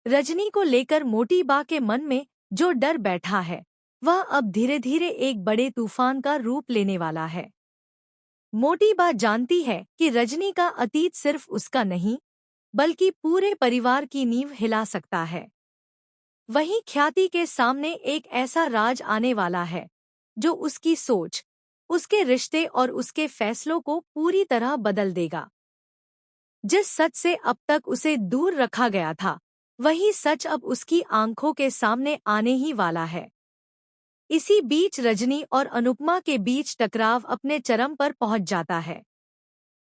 रजनी को लेकर मोटी बा के मन में जो डर बैठा है वह अब धीरे धीरे एक बड़े तूफान का रूप लेने वाला है। मोटी बा जानती है कि रजनी का अतीत सिर्फ उसका नहीं बल्कि पूरे परिवार की नींव हिला सकता है। वहीं ख्याति के सामने एक ऐसा राज आने वाला है जो उसकी सोच, उसके रिश्ते और उसके फैसलों को पूरी तरह बदल देगा। जिस सच से अब तक उसे दूर रखा गया था वही सच अब उसकी आंखों के सामने आने ही वाला है। इसी बीच रजनी और अनुपमा के बीच टकराव अपने चरम पर पहुंच जाता है।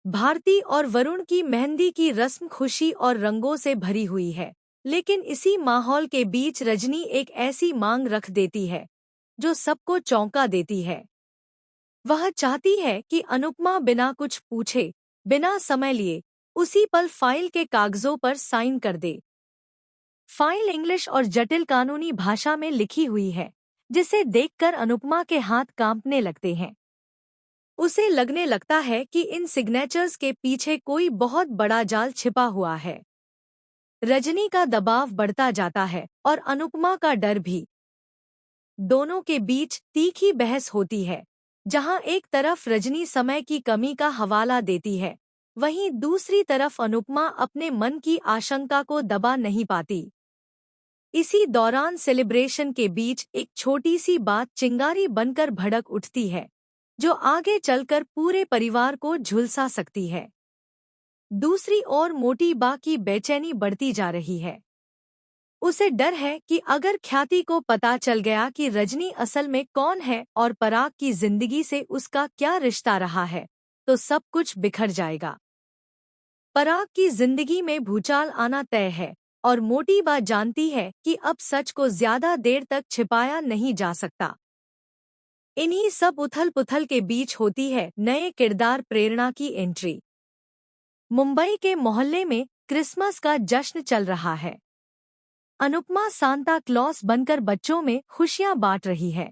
भारती और वरुण की मेहंदी की रस्म खुशी और रंगों से भरी हुई है, लेकिन इसी माहौल के बीच रजनी एक ऐसी मांग रख देती है जो सबको चौंका देती है। वह चाहती है कि अनुपमा बिना कुछ पूछे, बिना समय लिए उसी पल फाइल के कागजों पर साइन कर दे। फाइल इंग्लिश और जटिल कानूनी भाषा में लिखी हुई है, जिसे देखकर अनुपमा के हाथ कांपने लगते हैं। उसे लगने लगता है कि इन सिग्नेचर्स के पीछे कोई बहुत बड़ा जाल छिपा हुआ है। रजनी का दबाव बढ़ता जाता है और अनुपमा का डर भी। दोनों के बीच तीखी बहस होती है, जहां एक तरफ रजनी समय की कमी का हवाला देती है, वहीं दूसरी तरफ अनुपमा अपने मन की आशंका को दबा नहीं पाती। इसी दौरान सेलिब्रेशन के बीच एक छोटी सी बात चिंगारी बनकर भड़क उठती है, जो आगे चलकर पूरे परिवार को झुलसा सकती है। दूसरी ओर मोटी बा की बेचैनी बढ़ती जा रही है। उसे डर है कि अगर ख्याति को पता चल गया कि रजनी असल में कौन है और पराग की जिंदगी से उसका क्या रिश्ता रहा है, तो सब कुछ बिखर जाएगा। पराग की जिंदगी में भूचाल आना तय है और मोटी बा जानती है कि अब सच को ज्यादा देर तक छिपाया नहीं जा सकता। इन्हीं सब उथल-पुथल के बीच होती है नए किरदार प्रेरणा की एंट्री। मुंबई के मोहल्ले में क्रिसमस का जश्न चल रहा है। अनुपमा सांता क्लॉस बनकर बच्चों में खुशियां बांट रही है।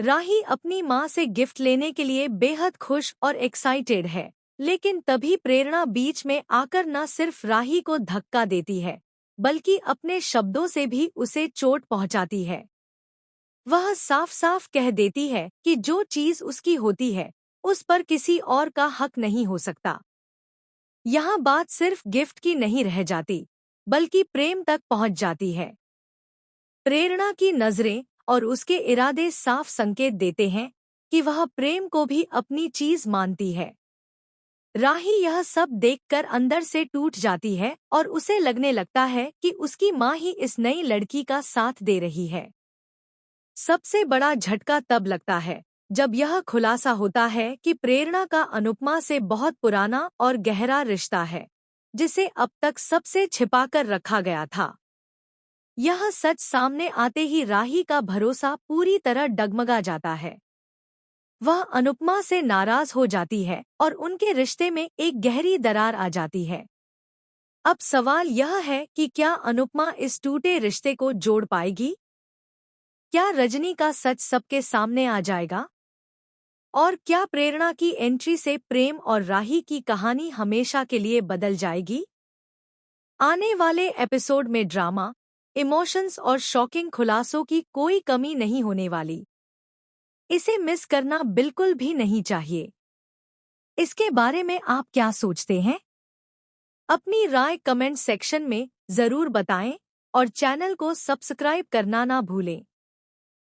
राही अपनी मां से गिफ्ट लेने के लिए बेहद खुश और एक्साइटेड है, लेकिन तभी प्रेरणा बीच में आकर न सिर्फ राही को धक्का देती है, बल्कि अपने शब्दों से भी उसे चोट पहुंचाती है। वह साफ साफ कह देती है कि जो चीज उसकी होती है, उस पर किसी और का हक नहीं हो सकता। यहाँ बात सिर्फ गिफ्ट की नहीं रह जाती, बल्कि प्रेम तक पहुंच जाती है। प्रेरणा की नजरें और उसके इरादे साफ संकेत देते हैं कि वह प्रेम को भी अपनी चीज मानती है। राही यह सब देखकर अंदर से टूट जाती है और उसे लगने लगता है कि उसकी मां ही इस नई लड़की का साथ दे रही है। सबसे बड़ा झटका तब लगता है जब यह खुलासा होता है कि प्रेरणा का अनुपमा से बहुत पुराना और गहरा रिश्ता है, जिसे अब तक सबसे छिपाकर रखा गया था। यह सच सामने आते ही राही का भरोसा पूरी तरह डगमगा जाता है। वह अनुपमा से नाराज हो जाती है और उनके रिश्ते में एक गहरी दरार आ जाती है। अब सवाल यह है कि क्या अनुपमा इस टूटे रिश्ते को जोड़ पाएगी? क्या रजनी का सच सबके सामने आ जाएगा? और क्या प्रेरणा की एंट्री से प्रेम और राही की कहानी हमेशा के लिए बदल जाएगी? आने वाले एपिसोड में ड्रामा, इमोशंस और शॉकिंग खुलासों की कोई कमी नहीं होने वाली। इसे मिस करना बिल्कुल भी नहीं चाहिए। इसके बारे में आप क्या सोचते हैं? अपनी राय कमेंट सेक्शन में जरूर बताएं और चैनल को सब्सक्राइब करना ना भूलें।